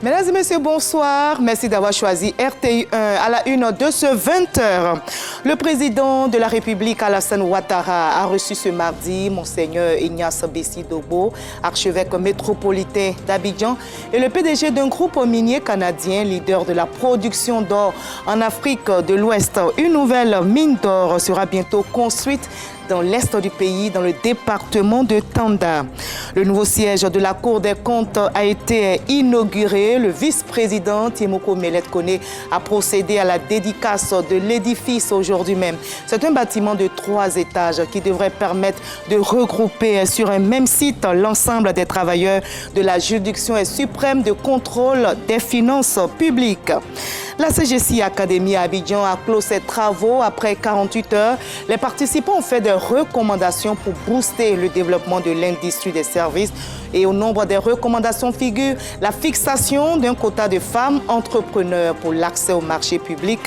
Mesdames et messieurs, bonsoir. Merci d'avoir choisi RTI 1 à la une de ce 20h. Le président de la République, Alassane Ouattara, a reçu ce mardi Monseigneur Ignace Bessi Dogbo, archevêque métropolitain d'Abidjan, et le PDG d'un groupe minier canadien, leader de la production d'or en Afrique de l'Ouest. Une nouvelle mine d'or sera bientôt construite dans l'est du pays, dans le département de Tanda. Le nouveau siège de la Cour des comptes a été inauguré. Le vice-président Tiemoko Melet Kone a procédé à la dédicace de l'édifice aujourd'hui même. C'est un bâtiment de 3 étages qui devrait permettre de regrouper sur un même site l'ensemble des travailleurs de la juridiction suprême de contrôle des finances publiques. La CGC Academy à Abidjan a clos ses travaux après 48 heures. Les participants ont fait des recommandations pour booster le développement de l'industrie des services. Et au nombre des recommandations figure la fixation d'un quota de femmes entrepreneurs pour l'accès au marché public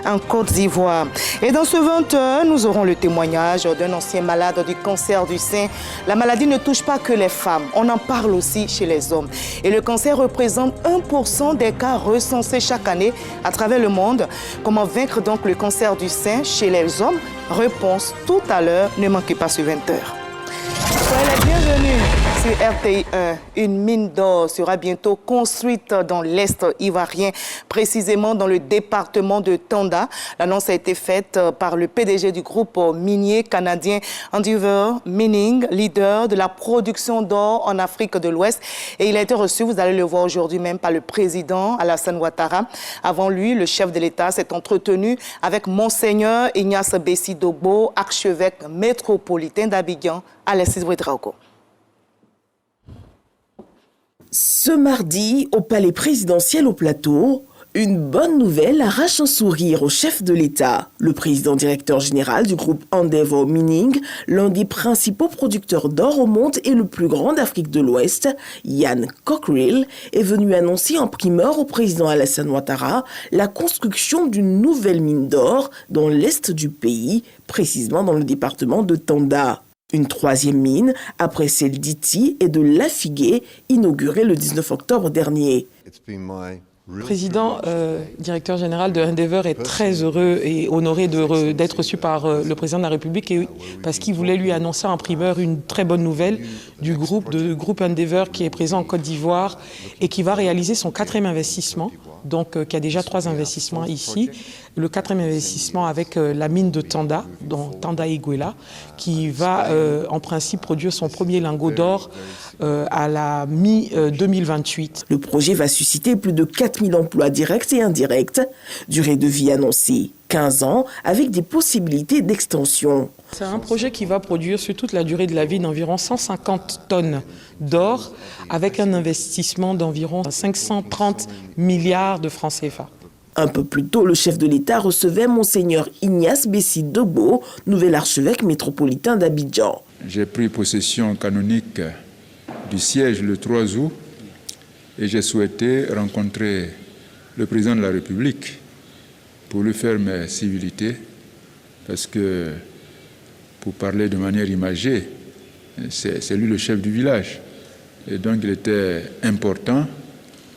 en Côte d'Ivoire. Et dans ce 20h, nous aurons le témoignage d'un ancien malade du cancer du sein. La maladie ne touche pas que les femmes, on en parle aussi chez les hommes. Et le cancer représente 1% des cas recensés chaque année à travers le monde. Comment vaincre donc le cancer du sein chez les hommes? Réponse tout à l'heure, ne manquez pas ce 20h. Soyez les bienvenus sur RTI 1. Une mine d'or sera bientôt construite dans l'Est ivoirien, précisément dans le département de Tanda. L'annonce a été faite par le PDG du groupe minier canadien Endeavour Mining, leader de la production d'or en Afrique de l'Ouest. Et il a été reçu, vous allez le voir aujourd'hui même, par le président Alassane Ouattara. Avant lui, le chef de l'État s'est entretenu avec Monseigneur Ignace Bessi Dogbo, archevêque métropolitain d'Abidjan, Alexis Ouedraogo. Ce mardi, au palais présidentiel au Plateau, une bonne nouvelle arrache un sourire au chef de l'État. Le président directeur général du groupe Endeavour Mining, l'un des principaux producteurs d'or au monde et le plus grand d'Afrique de l'Ouest, Ian Cockerill, est venu annoncer en primeur au président Alassane Ouattara la construction d'une nouvelle mine d'or dans l'est du pays, précisément dans le département de Tanda. Une 3e mine, après celle d'Iti et de Lafigué, inaugurée le 19 octobre dernier. Le président, directeur général de Endeavour est très heureux et honoré d'être reçu par le président de la République parce qu'il voulait lui annoncer en primeur une très bonne nouvelle du groupe Endeavour qui est présent en Côte d'Ivoire et qui va réaliser son 4e investissement, donc qui a déjà 3 investissements ici. Le 4e investissement avec la mine de Tanda, dont Tanda Iguela, qui va en principe produire son premier lingot d'or à la mi-2028. Le projet va susciter plus de 4000 emplois directs et indirects. Durée de vie annoncée 15 ans avec des possibilités d'extension. C'est un projet qui va produire sur toute la durée de la vie d'environ 150 tonnes d'or avec un investissement d'environ 530 milliards de francs CFA. Un peu plus tôt, le chef de l'État recevait Monseigneur Ignace Bessi Dogbo, nouvel archevêque métropolitain d'Abidjan. J'ai pris possession canonique du siège le 3 août et j'ai souhaité rencontrer le président de la République pour lui faire mes civilités parce que, pour parler de manière imagée, c'est lui le chef du village. Et donc il était important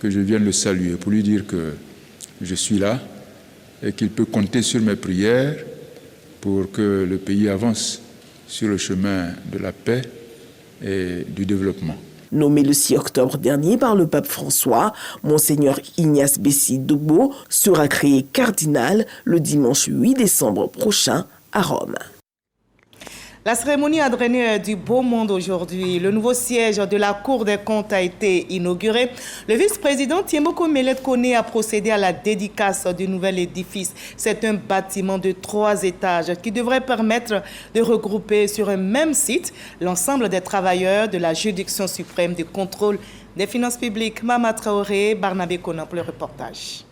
que je vienne le saluer pour lui dire que je suis là et qu'il peut compter sur mes prières pour que le pays avance sur le chemin de la paix et du développement. Nommé le 6 octobre dernier par le pape François, Monseigneur Ignace Bessi Dogbo sera créé cardinal le dimanche 8 décembre prochain à Rome. La cérémonie a drainé du beau monde aujourd'hui. Le nouveau siège de la Cour des comptes a été inauguré. Le vice-président Tiemoko Melet Kone a procédé à la dédicace du nouvel édifice. C'est un bâtiment de 3 étages qui devrait permettre de regrouper sur un même site l'ensemble des travailleurs de la juridiction suprême de contrôle des finances publiques. Mama Traoré, Barnabé Konan pour le reportage.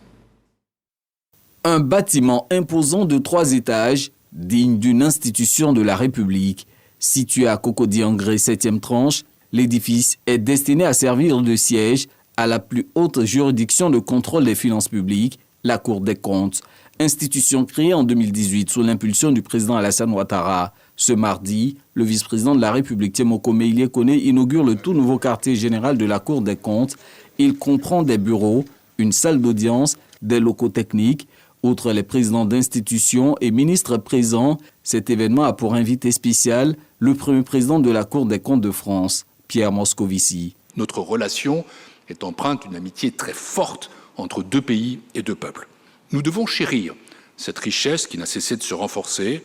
Un bâtiment imposant de 3 étages, digne d'une institution de la République. Situé à Cocody-Angré, 7e tranche, l'édifice est destiné à servir de siège à la plus haute juridiction de contrôle des finances publiques, la Cour des comptes, institution créée en 2018 sous l'impulsion du président Alassane Ouattara. Ce mardi, le vice-président de la République, Tiemoko Melet Kone, inaugure le tout nouveau quartier général de la Cour des comptes Il comprend des bureaux, une salle d'audience, des locaux techniques. Outre les présidents d'institutions et ministres présents, cet événement a pour invité spécial le premier président de la Cour des comptes de France, Pierre Moscovici. Notre relation est empreinte d'une amitié très forte entre deux pays et deux peuples. Nous devons chérir cette richesse qui n'a cessé de se renforcer.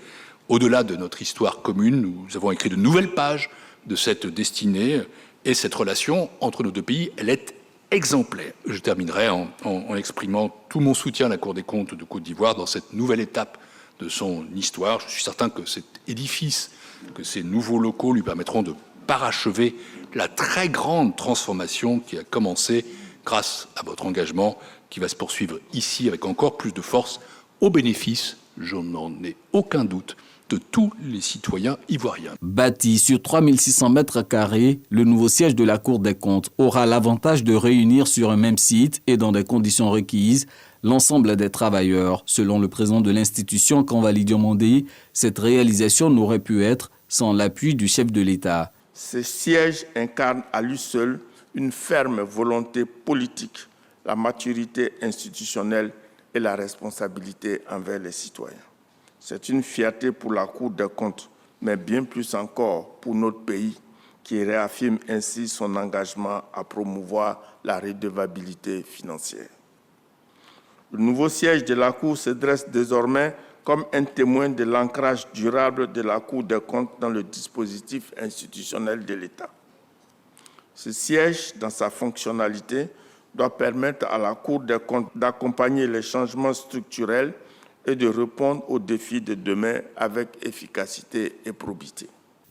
Au-delà de notre histoire commune, nous avons écrit de nouvelles pages de cette destinée et cette relation entre nos deux pays, elle est exemplaire. Je terminerai en exprimant tout mon soutien à la Cour des comptes de Côte d'Ivoire dans cette nouvelle étape de son histoire. Je suis certain que cet édifice, que ces nouveaux locaux lui permettront de parachever la très grande transformation qui a commencé grâce à votre engagement, qui va se poursuivre ici avec encore plus de force, au bénéfice, je n'en ai aucun doute, de tous les citoyens ivoiriens. Bâti sur 3600 mètres carrés, le nouveau siège de la Cour des comptes aura l'avantage de réunir sur un même site et dans des conditions requises l'ensemble des travailleurs. Selon le président de l'institution, Kanvali Diomandé, cette réalisation n'aurait pu être sans l'appui du chef de l'État. Ce siège incarne à lui seul une ferme volonté politique, la maturité institutionnelle et la responsabilité envers les citoyens. C'est une fierté pour la Cour des comptes, mais bien plus encore pour notre pays, qui réaffirme ainsi son engagement à promouvoir la redevabilité financière. Le nouveau siège de la Cour se dresse désormais comme un témoin de l'ancrage durable de la Cour des comptes dans le dispositif institutionnel de l'État. Ce siège, dans sa fonctionnalité, doit permettre à la Cour des comptes d'accompagner les changements structurels et de répondre aux défis de demain avec efficacité et probité.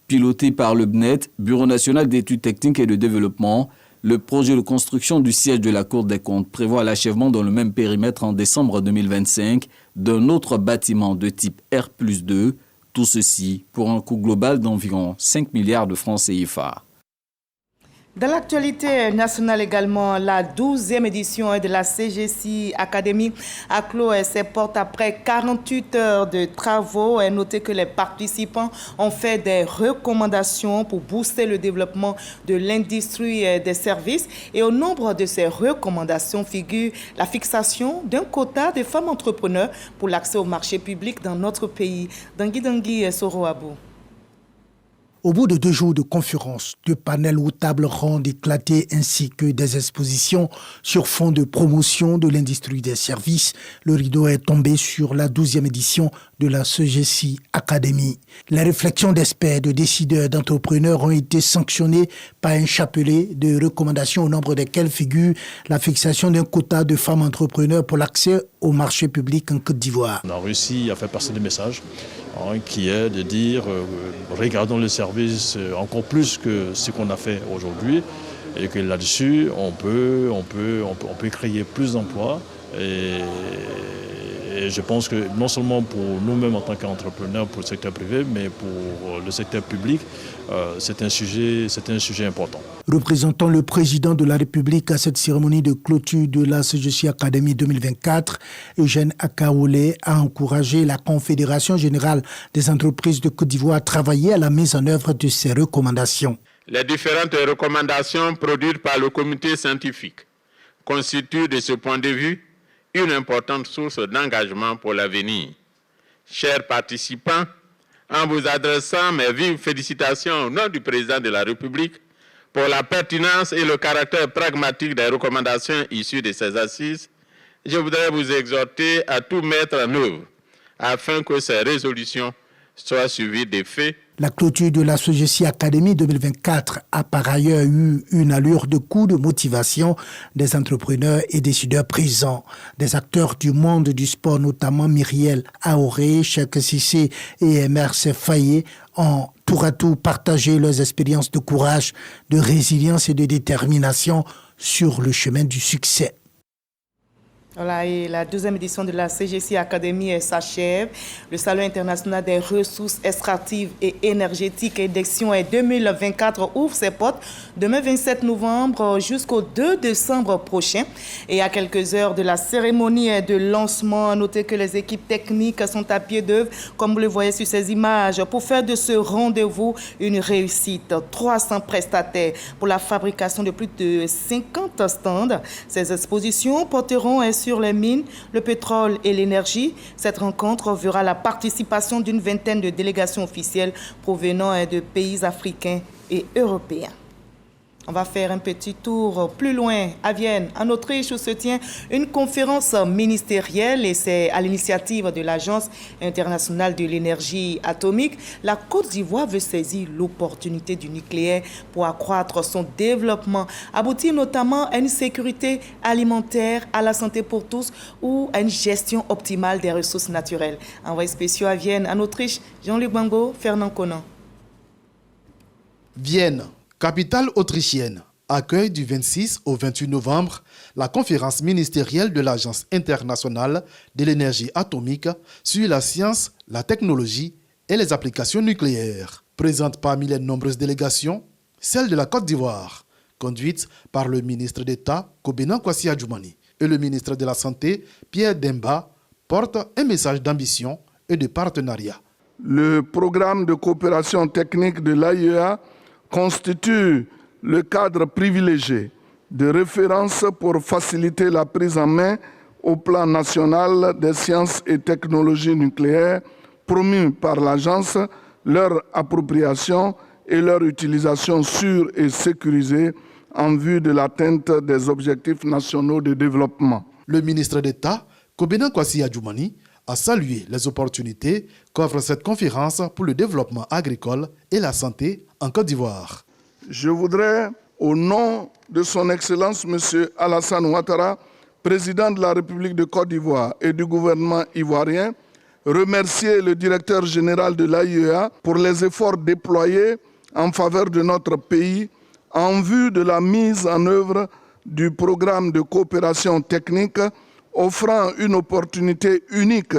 Piloté par le BNET, Bureau national d'études techniques et de développement, le projet de construction du siège de la Cour des comptes prévoit l'achèvement dans le même périmètre en décembre 2025 d'un autre bâtiment de type R+2, tout ceci pour un coût global d'environ 5 milliards de francs CFA. Dans l'actualité nationale également, la 12e édition de la CGC Academy a clos ses portes après 48 heures de travaux. Et notez que les participants ont fait des recommandations pour booster le développement de l'industrie des services. Et au nombre de ces recommandations figure la fixation d'un quota de femmes entrepreneurs pour l'accès au marché public dans notre pays. Dangui Soroabou. Au bout de 2 jours de conférences, 2 panels ou tables rondes éclatées ainsi que des expositions sur fond de promotion de l'industrie des services, le rideau est tombé sur la 12e édition de la CGC Academy. Les réflexions d'experts, de décideurs, d'entrepreneurs ont été sanctionnées par un chapelet de recommandations au nombre desquelles figure la fixation d'un quota de femmes entrepreneurs pour l'accès au marché public en Côte d'Ivoire. On a réussi à faire passer des messages qui est de dire regardons le service encore plus que ce qu'on a fait aujourd'hui et que là-dessus on peut créer plus d'emplois et je pense que non seulement pour nous-mêmes en tant qu'entrepreneurs pour le secteur privé mais pour le secteur public c'est un sujet important. Représentant le président de la République à cette cérémonie de clôture de la CGC Academy 2024, Eugène Akaolé a encouragé la Confédération générale des entreprises de Côte d'Ivoire à travailler à la mise en œuvre de ces recommandations. Les différentes recommandations produites par le comité scientifique constituent de ce point de vue une importante source d'engagement pour l'avenir. Chers participants, en vous adressant mes vives félicitations au nom du président de la République pour la pertinence et le caractère pragmatique des recommandations issues de ces assises, je voudrais vous exhorter à tout mettre en œuvre afin que ces résolutions soient suivies d'effets. La clôture de la CGC Academy 2024 a par ailleurs eu une allure de coup de motivation des entrepreneurs et décideurs présents. Des acteurs du monde du sport, notamment Myriel Aoré, Cheikh Cissé et MRC Faye, ont tour à tour partagé leurs expériences de courage, de résilience et de détermination sur le chemin du succès. Voilà, et la 12e édition de la CGC Academy s'achève. Le Salon international des ressources extractives et énergétiques édition 2024 ouvre ses portes demain 27 novembre jusqu'au 2 décembre prochain. Et à quelques heures de la cérémonie de lancement, notez que les équipes techniques sont à pied d'œuvre, comme vous le voyez sur ces images, pour faire de ce rendez-vous une réussite. 300 prestataires pour la fabrication de plus de 50 stands. Ces expositions porteront sur les mines, le pétrole et l'énergie. Cette rencontre verra la participation d'une vingtaine de délégations officielles provenant de pays africains et européens. On va faire un petit tour plus loin, à Vienne, en Autriche, où se tient une conférence ministérielle et c'est à l'initiative de l'Agence internationale de l'énergie atomique. La Côte d'Ivoire veut saisir l'opportunité du nucléaire pour accroître son développement, aboutir notamment à une sécurité alimentaire, à la santé pour tous ou à une gestion optimale des ressources naturelles. Envoyé spéciaux à Vienne, en Autriche, Jean-Luc Bango, Fernand Conan. Vienne, capitale autrichienne, accueille du 26 au 28 novembre la conférence ministérielle de l'Agence internationale de l'énergie atomique sur la science, la technologie et les applications nucléaires. Présente parmi les nombreuses délégations, celle de la Côte d'Ivoire, conduite par le ministre d'État Kobena Kwasi Adjoumani et le ministre de la Santé Pierre Demba, porte un message d'ambition et de partenariat. Le programme de coopération technique de l'AIEA constitue le cadre privilégié de référence pour faciliter la prise en main au plan national des sciences et technologies nucléaires promues par l'agence, leur appropriation et leur utilisation sûre et sécurisée en vue de l'atteinte des objectifs nationaux de développement. Le ministre d'État, Kobena Kwasi Adjoumani, a salué les opportunités qu'offre cette conférence pour le développement agricole et la santé en Côte d'Ivoire. Je voudrais, au nom de son Excellence M. Alassane Ouattara, président de la République de Côte d'Ivoire et du gouvernement ivoirien, remercier le directeur général de l'AIEA pour les efforts déployés en faveur de notre pays en vue de la mise en œuvre du programme de coopération technique offrant une opportunité unique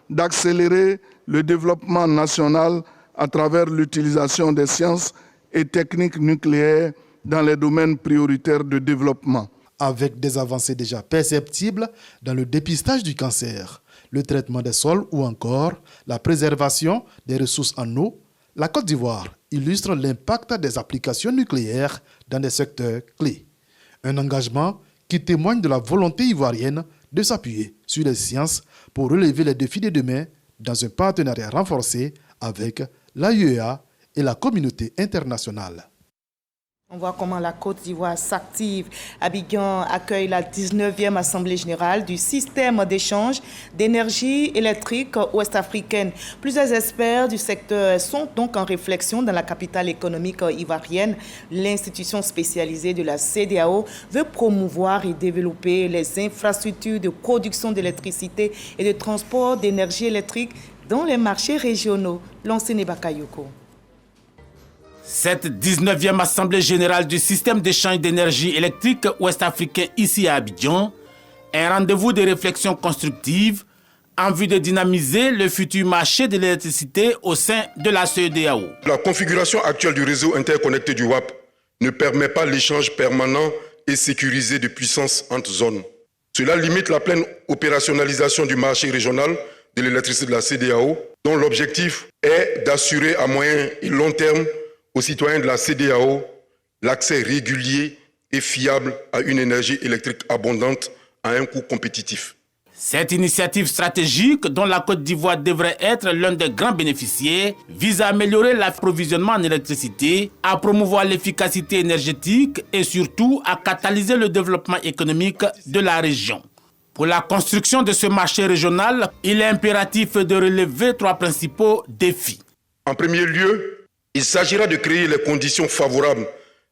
d'accélérer le développement national à travers l'utilisation des sciences et techniques nucléaires dans les domaines prioritaires de développement. Avec des avancées déjà perceptibles dans le dépistage du cancer, le traitement des sols ou encore la préservation des ressources en eau, la Côte d'Ivoire illustre l'impact des applications nucléaires dans des secteurs clés. Un engagement qui témoigne de la volonté ivoirienne de s'appuyer sur les sciences pour relever les défis de demain dans un partenariat renforcé avec l'AIEA et la communauté internationale. On voit comment la Côte d'Ivoire s'active. Abidjan accueille la 19e Assemblée générale du système d'échange d'énergie électrique ouest-africaine. Plusieurs experts du secteur sont donc en réflexion dans la capitale économique ivoirienne. L'institution spécialisée de la CEDEAO veut promouvoir et développer les infrastructures de production d'électricité et de transport d'énergie électrique dans les marchés régionaux. Lancé Bakayoko. Cette 19e Assemblée générale du système d'échange d'énergie électrique ouest-africain ici à Abidjan est un rendez-vous de réflexion constructive en vue de dynamiser le futur marché de l'électricité au sein de la CEDEAO. La configuration actuelle du réseau interconnecté du WAP ne permet pas l'échange permanent et sécurisé de puissance entre zones. Cela limite la pleine opérationnalisation du marché régional de l'électricité de la CEDEAO, dont l'objectif est d'assurer à moyen et long terme aux citoyens de la CEDEAO l'accès régulier et fiable à une énergie électrique abondante à un coût compétitif. Cette initiative stratégique, dont la Côte d'Ivoire devrait être l'un des grands bénéficiaires, vise à améliorer l'approvisionnement en électricité, à promouvoir l'efficacité énergétique et surtout à catalyser le développement économique de la région. Pour la construction de ce marché régional, il est impératif de relever 3 principaux défis. En premier lieu, il s'agira de créer les conditions favorables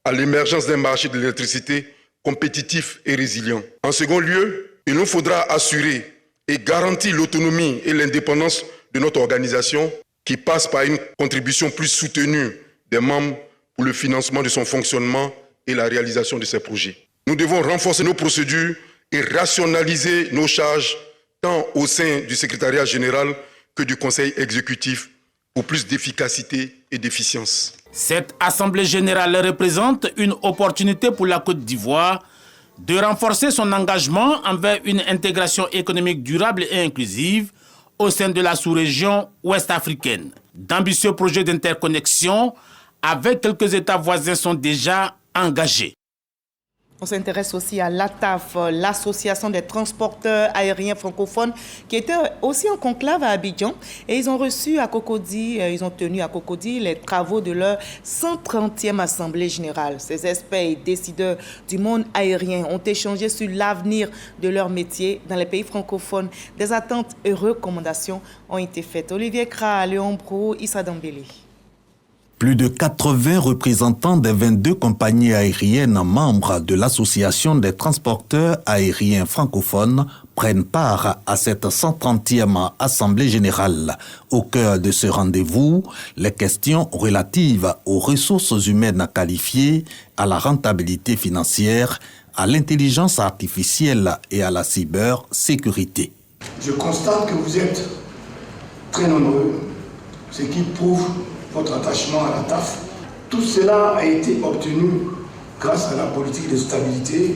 à l'émergence d'un marché de l'électricité compétitif et résilient. En second lieu, il nous faudra assurer et garantir l'autonomie et l'indépendance de notre organisation qui passe par une contribution plus soutenue des membres pour le financement de son fonctionnement et la réalisation de ses projets. Nous devons renforcer nos procédures et rationaliser nos charges tant au sein du secrétariat général que du conseil exécutif pour plus d'efficacité et d'efficience. Cette Assemblée générale représente une opportunité pour la Côte d'Ivoire de renforcer son engagement envers une intégration économique durable et inclusive au sein de la sous-région ouest-africaine. D'ambitieux projets d'interconnexion avec quelques États voisins sont déjà engagés. On s'intéresse aussi à l'ATAF, l'Association des transporteurs aériens francophones, qui était aussi en conclave à Abidjan. Et ils ont reçu à Cocody, ils ont tenu à Cocody les travaux de leur 130e Assemblée générale. Ces experts et décideurs du monde aérien ont échangé sur l'avenir de leur métier dans les pays francophones. Des attentes et recommandations ont été faites. Olivier Kra, Léon Brou, Issa Dambélé. Plus de 80 représentants des 22 compagnies aériennes membres de l'Association des transporteurs aériens francophones prennent part à cette 130e Assemblée générale. Au cœur de ce rendez-vous, les questions relatives aux ressources humaines qualifiées, à la rentabilité financière, à l'intelligence artificielle et à la cybersécurité. Je constate que vous êtes très nombreux, ce qui prouve votre attachement à la TAF. Tout cela a été obtenu grâce à la politique de stabilité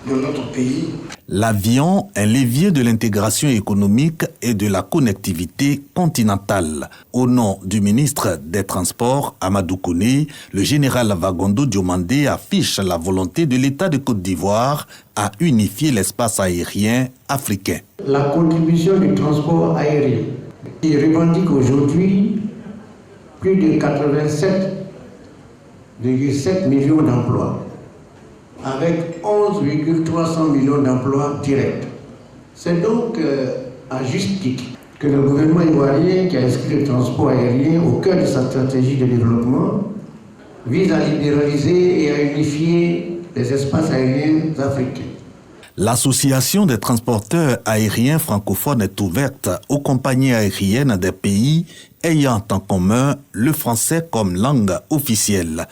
de notre pays. L'avion, un levier de l'intégration économique et de la connectivité continentale. Au nom du ministre des Transports, Amadou Kone, le général Vagondo Diomandé affiche la volonté de l'État de Côte d'Ivoire à unifier l'espace aérien africain. La contribution du transport aérien qui revendique aujourd'hui plus de 87,7 millions d'emplois, avec 11,300 millions d'emplois directs. C'est donc à juste titre que le gouvernement ivoirien, qui a inscrit le transport aérien au cœur de sa stratégie de développement, vise à libéraliser et à unifier les espaces aériens africains. L'Association des transporteurs aériens francophones est ouverte aux compagnies aériennes des pays ayant en commun le français comme langue officielle.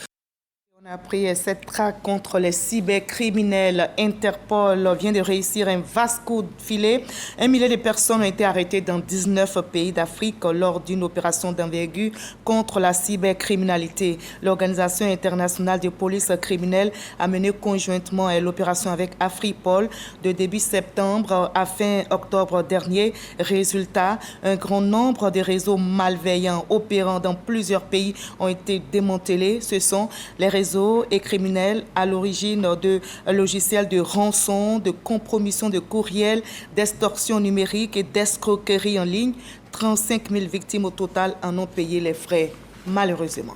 On a pris cette traque contre les cybercriminels. Interpol vient de réussir un vaste coup de filet. 1 millier de personnes ont été arrêtées dans 19 pays d'Afrique lors d'une opération d'envergure contre la cybercriminalité. L'Organisation internationale de police criminelle a mené conjointement l'opération avec Afripol de début septembre à fin octobre dernier. Résultat, un grand nombre de réseaux malveillants opérant dans plusieurs pays ont été démantelés. Ce sont les réseaux et criminels à l'origine de logiciels de rançon, de compromission de courriel, d'extorsion numérique et d'escroquerie en ligne. 35 000 victimes au total en ont payé les frais, malheureusement.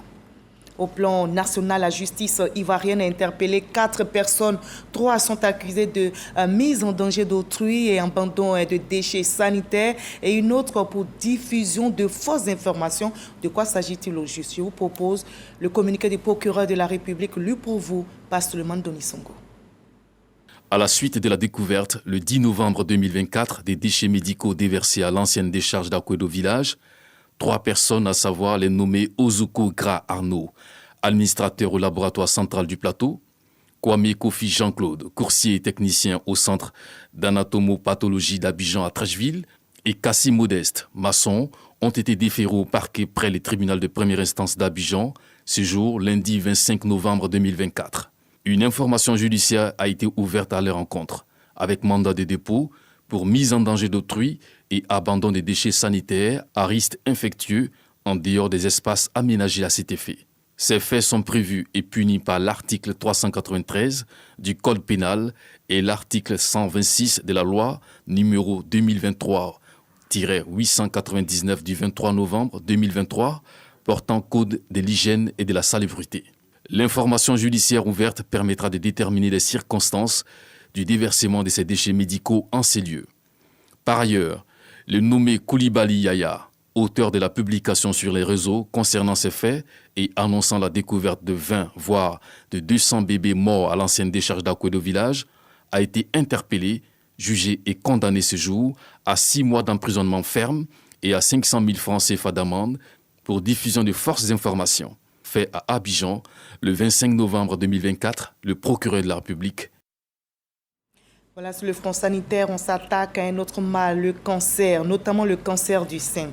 Au plan national, la justice ivoirienne a interpellé 4 personnes. 3 sont accusées de mise en danger d'autrui et abandon de déchets sanitaires et une autre pour diffusion de fausses informations. De quoi s'agit-il au juste? Je vous propose le communiqué du procureur de la République lu pour vous par Suleiman Donisongo. À la suite de la découverte, le 10 novembre 2024, des déchets médicaux déversés à l'ancienne décharge d'Akwedo Village, 3 personnes, à savoir les nommés Ozuko Gra Arnaud, administrateur au laboratoire central du plateau, Kwame Kofi Jean-Claude, coursier et technicien au centre d'anatomopathologie d'Abidjan à Trècheville, et Kassim Modeste, maçon, ont été déférés au parquet près le tribunal de première instance d'Abidjan, ce jour, lundi 25 novembre 2024. Une information judiciaire a été ouverte à leur encontre, avec mandat de dépôt pour mise en danger d'autrui et abandon des déchets sanitaires à risque infectieux en dehors des espaces aménagés à cet effet. Ces faits sont prévus et punis par l'article 393 du Code pénal et l'article 126 de la loi numéro 2023-899 du 23 novembre 2023 portant Code de l'hygiène et de la salubrité. L'information judiciaire ouverte permettra de déterminer les circonstances du déversement de ces déchets médicaux en ces lieux. Par ailleurs, le nommé Koulibaly Yaya, auteur de la publication sur les réseaux concernant ces faits et annonçant la découverte de 20, voire de 200 bébés morts à l'ancienne décharge d'Akwedo Village, a été interpellé, jugé et condamné ce jour à 6 mois d'emprisonnement ferme et à 500 000 francs CFA d'amende pour diffusion de fausses informations. Fait à Abidjan, le 25 novembre 2024, le procureur de la République. Voilà, sur le front sanitaire, on s'attaque à un autre mal, le cancer, notamment le cancer du sein.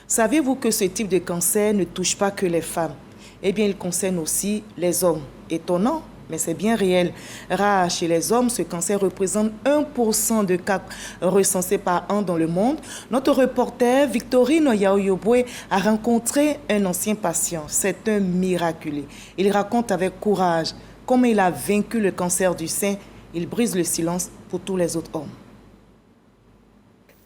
Savez-vous que ce type de cancer ne touche pas que les femmes? Eh bien, il concerne aussi les hommes. Étonnant, mais c'est bien réel. Rare chez les hommes, ce cancer représente 1% de cas recensés par an dans le monde. Notre reporter Victorine Yao-Yobwe a rencontré un ancien patient. C'est un miraculé. Il raconte avec courage comment il a vaincu le cancer du sein. Il brise le silence pour tous les autres hommes.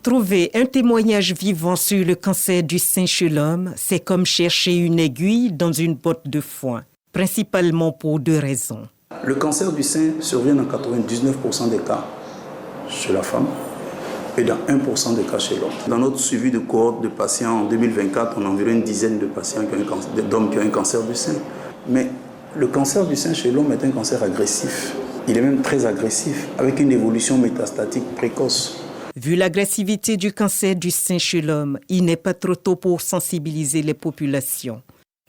Trouver un témoignage vivant sur le cancer du sein chez l'homme, c'est comme chercher une aiguille dans une botte de foin, principalement pour 2 raisons. Le cancer du sein survient dans 99% des cas chez la femme et dans 1% des cas chez l'homme. Dans notre suivi de cohorte de patients en 2024, on a environ une dizaine de patients d'hommes qui ont un cancer du sein. Mais le cancer du sein chez l'homme est un cancer agressif. Il est même très agressif, avec une évolution métastatique précoce. Vu l'agressivité du cancer du sein chez l'homme, il n'est pas trop tôt pour sensibiliser les populations.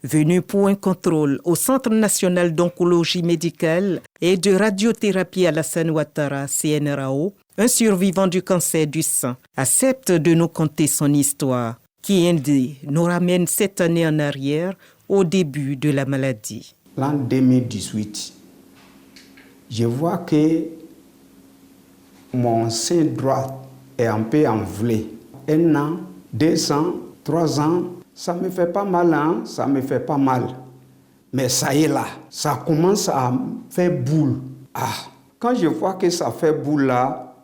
Venu pour un contrôle au Centre national d'oncologie médicale et de radiothérapie Alassane Ouattara, CNRAO, un survivant du cancer du sein accepte de nous conter son histoire, qui nous ramène 7 années en arrière, au début de la maladie. L'an 2018, je vois que mon sein droit est un peu enflé. 1 an, 2 ans, 3 ans, ça me fait pas mal, hein? Ça me fait pas mal. Mais ça y est là, ça commence à faire boule. Quand je vois que ça fait boule là,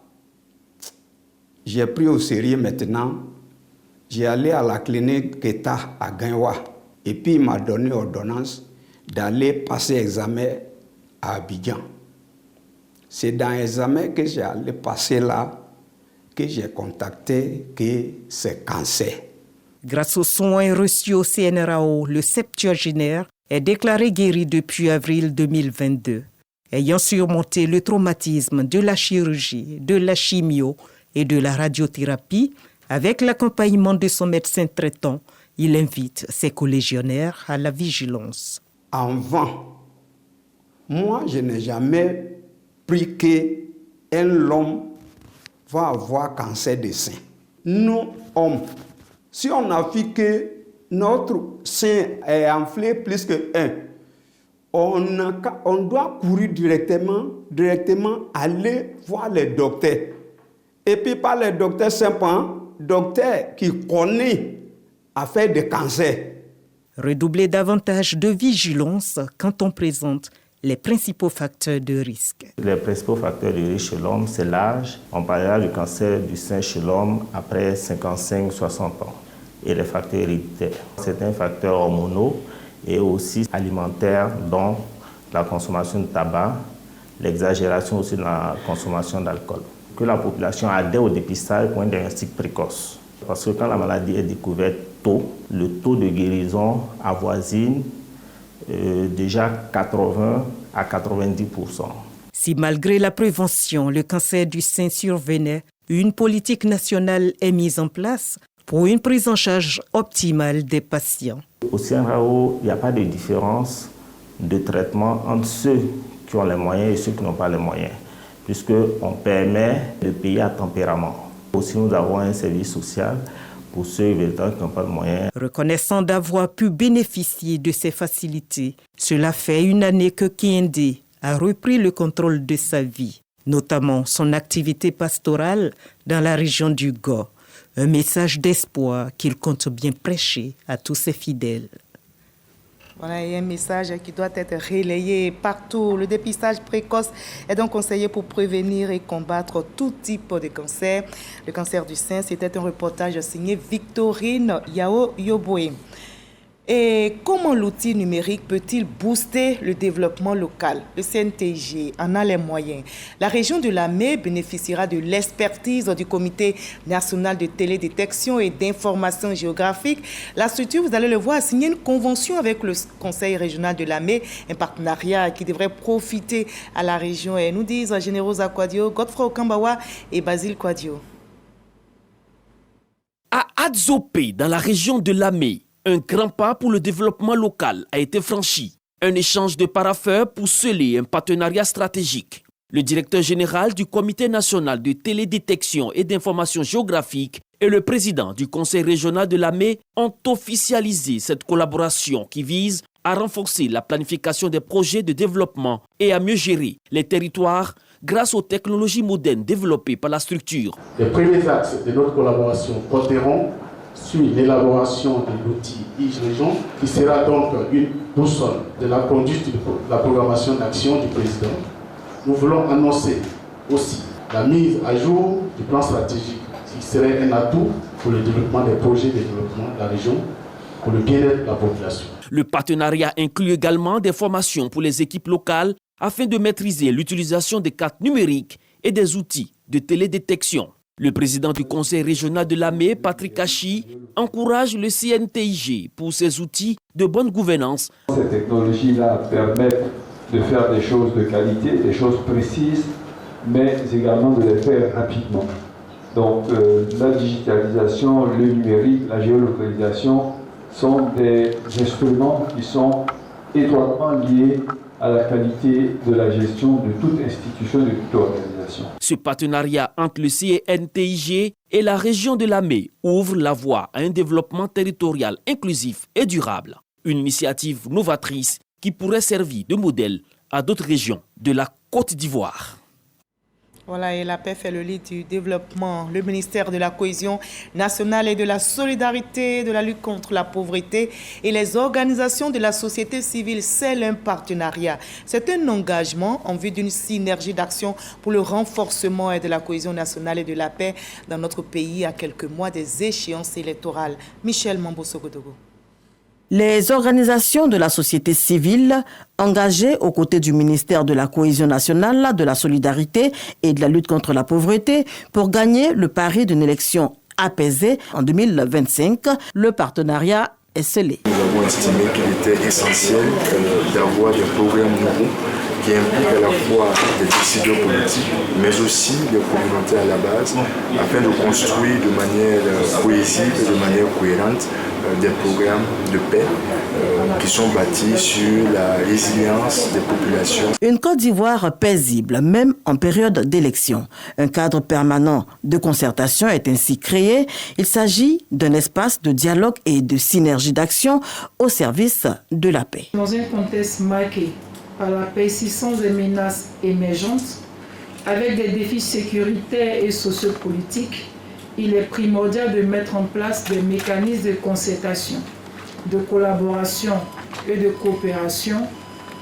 j'ai pris au sérieux maintenant. J'ai allé à la clinique Keta à Gaïwa. Et puis il m'a donné ordonnance d'aller passer examen à Abidjan. C'est dans l'examen que j'ai allé passer là que j'ai contacté que c'est cancer. Grâce aux soins reçus au CNRAO, le septuagénaire est déclaré guéri depuis avril 2022. Ayant surmonté le traumatisme de la chirurgie, de la chimio et de la radiothérapie, avec l'accompagnement de son médecin traitant, il invite ses collégionnaires à la vigilance. Avant, moi, je n'ai jamais pris qu'un homme va avoir cancer de sein. Nous, hommes, si on a vu que notre sein est enflé plus que 1, on doit courir directement aller voir les docteurs. Et puis pas les docteurs simples, docteurs qui connaissent affaire de cancer. Redoubler davantage de vigilance quand on présente les principaux facteurs de risque. Les principaux facteurs de risque chez l'homme, c'est l'âge. On parlera du cancer du sein chez l'homme après 55-60 ans. Et les facteurs héréditaires. Certains facteurs hormonaux et aussi alimentaires, dont la consommation de tabac, l'exagération aussi de la consommation d'alcool. Que la population adhère au dépistage pour un diagnostic précoce. Parce que quand la maladie est découverte tôt, le taux de guérison avoisine déjà 80 à 90%. Si malgré la prévention, le cancer du sein survenait, une politique nationale est mise en place pour une prise en charge optimale des patients. Au CNRAO, il n'y a pas de différence de traitement entre ceux qui ont les moyens et ceux qui n'ont pas les moyens, puisqu'on permet de payer à tempérament. Aussi, nous avons un service social pour ceux qui n'ont pas de moyens. Reconnaissant d'avoir pu bénéficier de ces facilités, cela fait 1 année que Kende a repris le contrôle de sa vie, notamment son activité pastorale dans la région du Go. Un message d'espoir qu'il compte bien prêcher à tous ses fidèles. Voilà, il y a un message qui doit être relayé partout. Le dépistage précoce est donc conseillé pour prévenir et combattre tout type de cancer. Le cancer du sein, c'était un reportage signé Victorine Yao-Yobwe. Et comment l'outil numérique peut-il booster le développement local? Le CNTG en a les moyens. La région de Lamé bénéficiera de l'expertise du Comité national de télédétection et d'information géographique. La structure, vous allez le voir, a signé une convention avec le Conseil régional de Lamé, un partenariat qui devrait profiter à la région. Et nous disent Générosa Kwadio, Godfrey Okambawa et Basile Kwadio. À Adzopé, dans la région de Lamé, un grand pas pour le développement local a été franchi. Un échange de paraffeurs pour sceller un partenariat stratégique. Le directeur général du Comité national de télédétection et d'information géographique et le président du Conseil régional de Lamé ont officialisé cette collaboration qui vise à renforcer la planification des projets de développement et à mieux gérer les territoires grâce aux technologies modernes développées par la structure. Les premiers axes de notre collaboration porteront sur l'élaboration de l'outil IGRégion, qui sera donc une boussole de la conduite de la programmation d'action du président. Nous voulons annoncer aussi la mise à jour du plan stratégique, qui serait un atout pour le développement des projets de développement de la région, pour le bien-être de la population. Le partenariat inclut également des formations pour les équipes locales afin de maîtriser l'utilisation des cartes numériques et des outils de télédétection. Le président du conseil régional de Lamé, Patrick Hachi, encourage le CNTIG pour ses outils de bonne gouvernance. Ces technologies-là permettent de faire des choses de qualité, des choses précises, mais également de les faire rapidement. Donc la digitalisation, le numérique, la géolocalisation sont des instruments qui sont étroitement liés à la qualité de la gestion de toute institution, de toute organisation. Ce partenariat entre le CNTIG et la région de Lamé ouvre la voie à un développement territorial inclusif et durable. Une initiative novatrice qui pourrait servir de modèle à d'autres régions de la Côte d'Ivoire. Voilà, et la paix fait le lit du développement. Le ministère de la Cohésion nationale et de la solidarité, de la lutte contre la pauvreté et les organisations de la société civile scellent un partenariat. C'est un engagement en vue d'une synergie d'action pour le renforcement de la cohésion nationale et de la paix dans notre pays à quelques mois des échéances électorales. Michel Mambo-Sogodogo. Les organisations de la société civile engagées aux côtés du ministère de la Cohésion nationale, de la solidarité et de la lutte contre la pauvreté pour gagner le pari d'une élection apaisée en 2025, le partenariat est scellé. Nous avons estimé qu'il était essentiel d'avoir des programmes nouveaux qui impliquent à la fois des décideurs politiques, mais aussi les communautés à la base, afin de construire de manière cohésive et de manière cohérente des programmes de paix qui sont bâtis sur la résilience des populations. Une Côte d'Ivoire paisible, même en période d'élection. Un cadre permanent de concertation est ainsi créé. Il s'agit d'un espace de dialogue et de synergie d'action au service de la paix. Dans un contexte marqué par la persistance des menaces émergentes, avec des défis sécuritaires et sociopolitiques, il est primordial de mettre en place des mécanismes de concertation, de collaboration et de coopération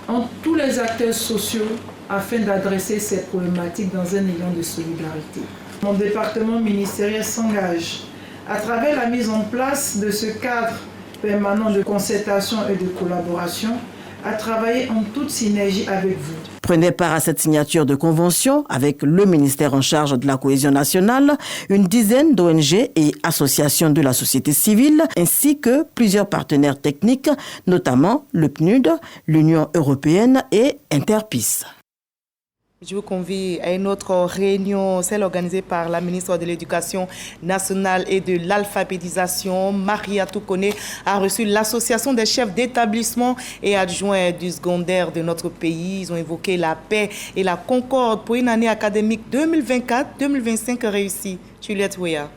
entre tous les acteurs sociaux afin d'adresser ces problématiques dans un élan de solidarité. Mon département ministériel s'engage à travers la mise en place de ce cadre permanent de concertation et de collaboration à travailler en toute synergie avec vous. Prenez part à cette signature de convention avec le ministère en charge de la cohésion nationale, une dizaine d'ONG et associations de la société civile, ainsi que plusieurs partenaires techniques, notamment le PNUD, l'Union européenne et Interpis. Je vous convie à une autre réunion, celle organisée par la ministre de l'Éducation nationale et de l'alphabétisation. Maria Toukone a reçu l'association des chefs d'établissement et adjoints du secondaire de notre pays. Ils ont évoqué la paix et la concorde pour une année académique 2024-2025 réussie. Juliette Ouya.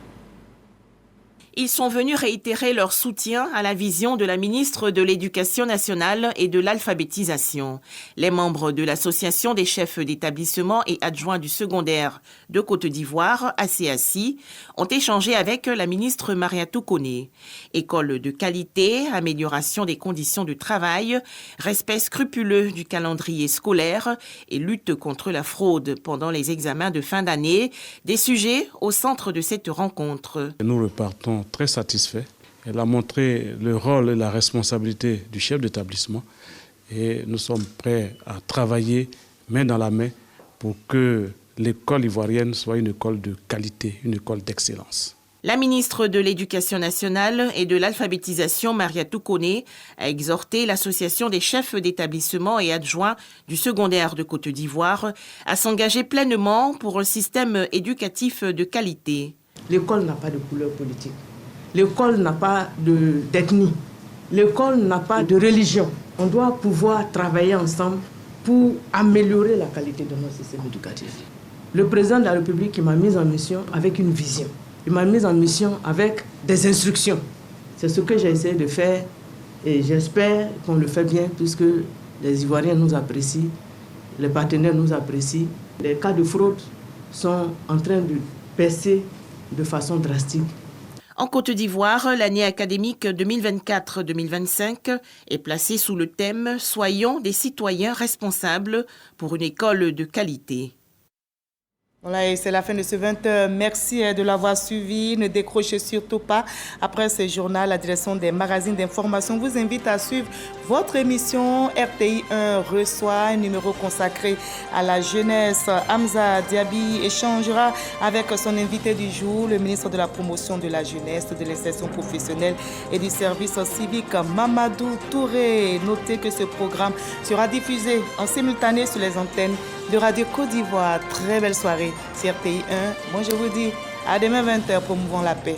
Ils sont venus réitérer leur soutien à la vision de la ministre de l'Éducation nationale et de l'alphabétisation. Les membres de l'Association des chefs d'établissement et adjoints du secondaire de Côte d'Ivoire, ACACI, ont échangé avec la ministre Maria Toukone. École de qualité, amélioration des conditions de travail, respect scrupuleux du calendrier scolaire et lutte contre la fraude pendant les examens de fin d'année, des sujets au centre de cette rencontre. Nous repartons très satisfait. Elle a montré le rôle et la responsabilité du chef d'établissement et nous sommes prêts à travailler main dans la main pour que l'école ivoirienne soit une école de qualité, une école d'excellence. La ministre de l'Éducation nationale et de l'alphabétisation, Maria Toukone, a exhorté l'association des chefs d'établissement et adjoints du secondaire de Côte d'Ivoire à s'engager pleinement pour un système éducatif de qualité. L'école n'a pas de couleur politique. L'école n'a pas d'ethnie. L'école n'a pas de religion. On doit pouvoir travailler ensemble pour améliorer la qualité de notre système éducatif. Le président de la République m'a mis en mission avec une vision. Il m'a mis en mission avec des instructions. C'est ce que j'ai essayé de faire et j'espère qu'on le fait bien puisque les Ivoiriens nous apprécient, les partenaires nous apprécient. Les cas de fraude sont en train de baisser de façon drastique. En Côte d'Ivoire, l'année académique 2024-2025 est placée sous le thème « Soyons des citoyens responsables pour une école de qualité ». Voilà, et c'est la fin de ce 20h. Merci de l'avoir suivi. Ne décrochez surtout pas. Après ce journal, la direction des magazines d'information vous invite à suivre votre émission. RTI 1 reçoit un numéro consacré à la jeunesse. Hamza Diaby échangera avec son invité du jour, le ministre de la Promotion de la Jeunesse, de l'insertion professionnelle et du service civique, Mamadou Touré. Notez que ce programme sera diffusé en simultané sur les antennes de Radio Côte d'Ivoire. Très belle soirée sur RTI 1. Moi, je vous dis à demain 20h, promouvons la paix.